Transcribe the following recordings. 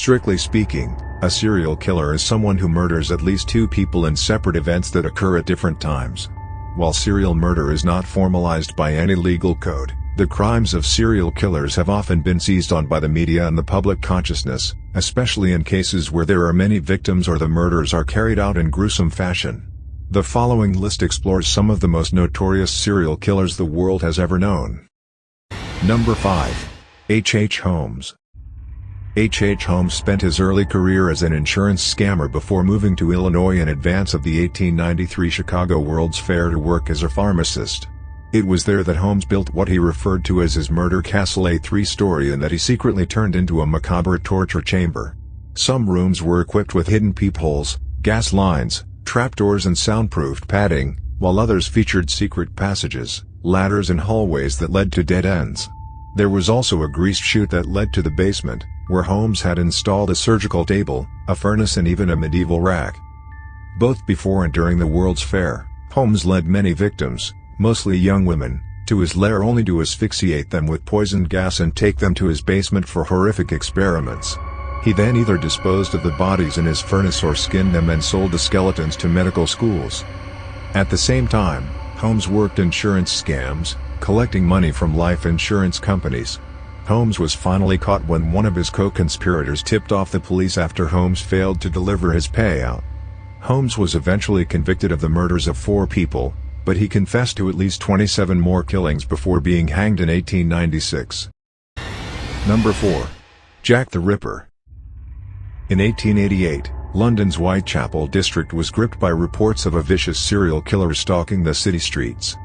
Strictly speaking, a serial killer is someone who murders at least two people in separate events that occur at different times. While serial murder is not formalized by any legal code, the crimes of serial killers have often been seized on by the media and the public consciousness, especially in cases where there are many victims or the murders are carried out in gruesome fashion. The following list explores some of the most notorious serial killers the world has ever known. Number 5. H. Holmes. H. Holmes spent his early career as an insurance scammer before moving to Illinois in advance of the 1893 Chicago World's Fair to work as a pharmacist. It was there that Holmes built what he referred to as his murder castle, a three-story inn that he secretly turned into a macabre torture chamber. Some rooms were equipped with hidden peepholes, gas lines, trapdoors and soundproofed padding, while others featured secret passages, ladders and hallways that led to dead ends. There was also a greased chute that led to the basement, where Holmes had installed a surgical table, a furnace and even a medieval rack. Both before and during the World's Fair, Holmes led many victims, mostly young women, to his lair only to asphyxiate them with poisoned gas and take them to his basement for horrific experiments. He then either disposed of the bodies in his furnace or skinned them and sold the skeletons to medical schools. At the same time, Holmes worked insurance scams, collecting money from life insurance companies. Holmes was finally caught when one of his co-conspirators tipped off the police after Holmes failed to deliver his payout. Holmes was eventually convicted of the murders of 4 people, but he confessed to at least 27 more killings before being hanged in 1896. Number 4. Jack the Ripper. In 1888, London's Whitechapel district was gripped by reports of a vicious serial killer stalking the city streets.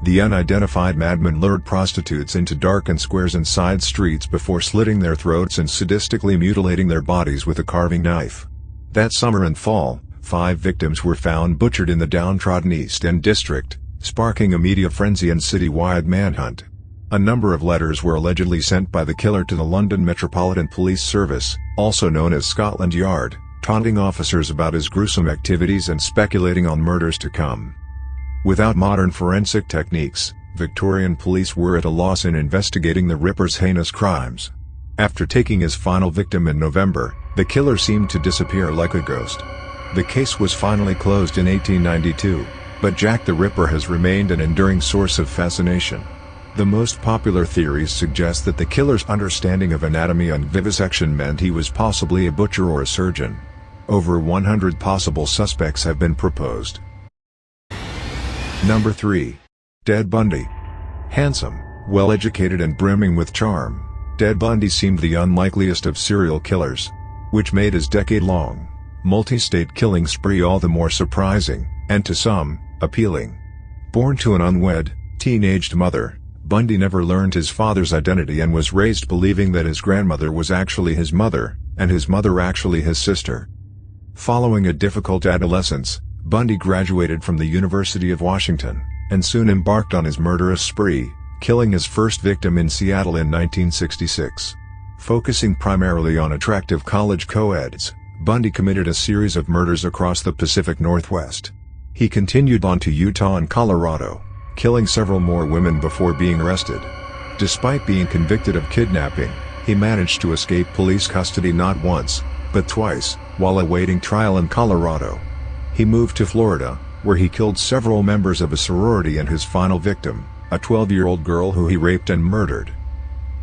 The unidentified madman lured prostitutes into darkened squares and side streets before slitting their throats and sadistically mutilating their bodies with a carving knife. That summer and fall, 5 victims were found butchered in the downtrodden East End district, sparking a media frenzy and citywide manhunt. A number of letters were allegedly sent by the killer to the London Metropolitan Police Service, also known as Scotland Yard, taunting officers about his gruesome activities and speculating on murders to come. Without modern forensic techniques, Victorian police were at a loss in investigating the Ripper's heinous crimes. After taking his final victim in November, the killer seemed to disappear like a ghost. The case was finally closed in 1892, but Jack the Ripper has remained an enduring source of fascination. The most popular theories suggest that the killer's understanding of anatomy and vivisection meant he was possibly a butcher or a surgeon. Over 100 possible suspects have been proposed. Number 3. Ted Bundy. Handsome, well-educated and brimming with charm, Ted Bundy seemed the unlikeliest of serial killers, which made his decade-long, multi-state killing spree all the more surprising, and to some, appealing. Born to an unwed, teenaged mother, Bundy never learned his father's identity and was raised believing that his grandmother was actually his mother, and his mother actually his sister. Following a difficult adolescence, Bundy graduated from the University of Washington, and soon embarked on his murderous spree, killing his first victim in Seattle in 1966. Focusing primarily on attractive college co-eds, Bundy committed a series of murders across the Pacific Northwest. He continued on to Utah and Colorado, killing several more women before being arrested. Despite being convicted of kidnapping, he managed to escape police custody not once, but twice, while awaiting trial in Colorado. He moved to Florida, where he killed several members of a sorority and his final victim, a 12-year-old girl who he raped and murdered.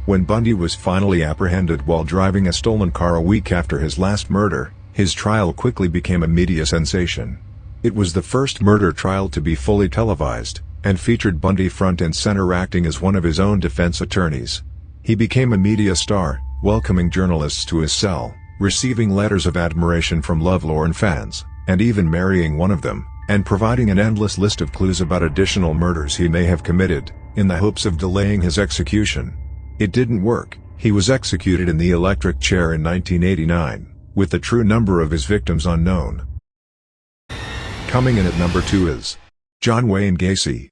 When Bundy was finally apprehended while driving a stolen car a week after his last murder, his trial quickly became a media sensation. It was the first murder trial to be fully televised, and featured Bundy front and center acting as one of his own defense attorneys. He became a media star, welcoming journalists to his cell, receiving letters of admiration from lovelorn fans, and even marrying one of them, and providing an endless list of clues about additional murders he may have committed, in the hopes of delaying his execution. It didn't work. He was executed in the electric chair in 1989, with the true number of his victims unknown. Coming in at number 2 is John Wayne Gacy.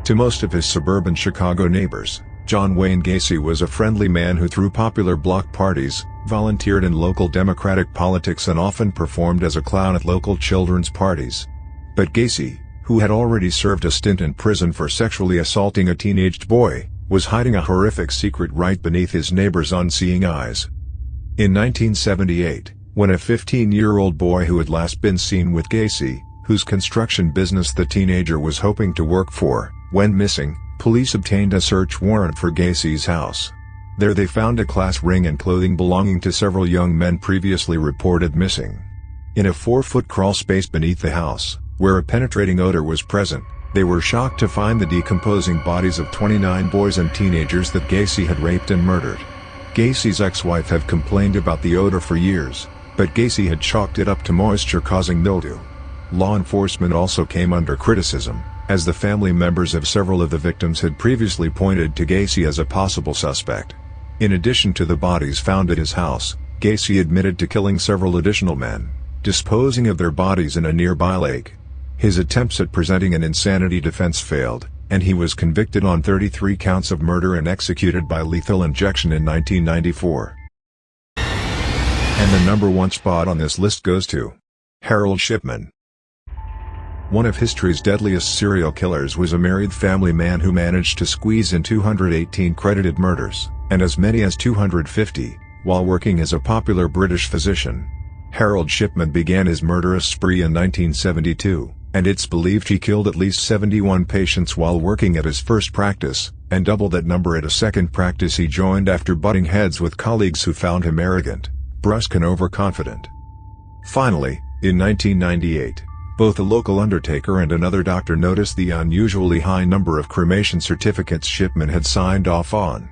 To most of his suburban Chicago neighbors, John Wayne Gacy was a friendly man who threw popular block parties, volunteered in local Democratic politics and often performed as a clown at local children's parties. But Gacy, who had already served a stint in prison for sexually assaulting a teenaged boy, was hiding a horrific secret right beneath his neighbors' unseeing eyes. In 1978, when a 15-year-old boy who had last been seen with Gacy, whose construction business the teenager was hoping to work for, went missing, police obtained a search warrant for Gacy's house. There they found a class ring and clothing belonging to several young men previously reported missing. In a 4-foot crawl space beneath the house, where a penetrating odor was present, they were shocked to find the decomposing bodies of 29 boys and teenagers that Gacy had raped and murdered. Gacy's ex-wife had complained about the odor for years, but Gacy had chalked it up to moisture-causing mildew. Law enforcement also came under criticism, as the family members of several of the victims had previously pointed to Gacy as a possible suspect. In addition to the bodies found at his house, Gacy admitted to killing several additional men, disposing of their bodies in a nearby lake. His attempts at presenting an insanity defense failed, and he was convicted on 33 counts of murder and executed by lethal injection in 1994. And the number one spot on this list goes to Harold Shipman. One of history's deadliest serial killers was a married family man who managed to squeeze in 218 credited murders, and as many as 250, while working as a popular British physician. Harold Shipman began his murderous spree in 1972, and it's believed he killed at least 71 patients while working at his first practice, and double that number at a second practice he joined after butting heads with colleagues who found him arrogant, brusque and overconfident. Finally, in 1998, both a local undertaker and another doctor noticed the unusually high number of cremation certificates Shipman had signed off on.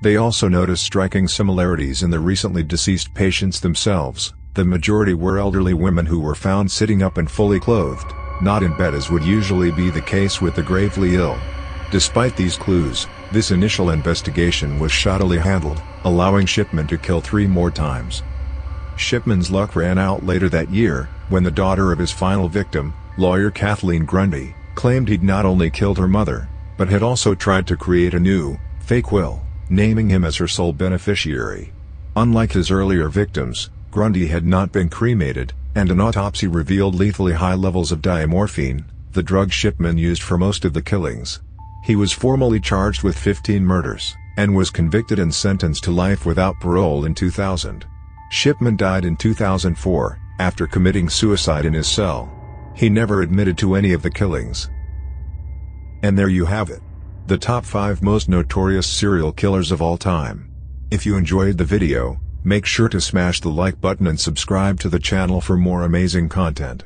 They also noticed striking similarities in the recently deceased patients themselves. The majority were elderly women who were found sitting up and fully clothed, not in bed as would usually be the case with the gravely ill. Despite these clues, this initial investigation was shoddily handled, allowing Shipman to kill 3 more times. Shipman's luck ran out later that year, when the daughter of his final victim, lawyer Kathleen Grundy, claimed he'd not only killed her mother, but had also tried to create a new, fake will, naming him as her sole beneficiary. Unlike his earlier victims, Grundy had not been cremated, and an autopsy revealed lethally high levels of diamorphine, the drug Shipman used for most of the killings. He was formally charged with 15 murders, and was convicted and sentenced to life without parole in 2000. Shipman died in 2004, after committing suicide in his cell. He never admitted to any of the killings. And there you have it. The top 5 most notorious serial killers of all time. If you enjoyed the video, make sure to smash the like button and subscribe to the channel for more amazing content.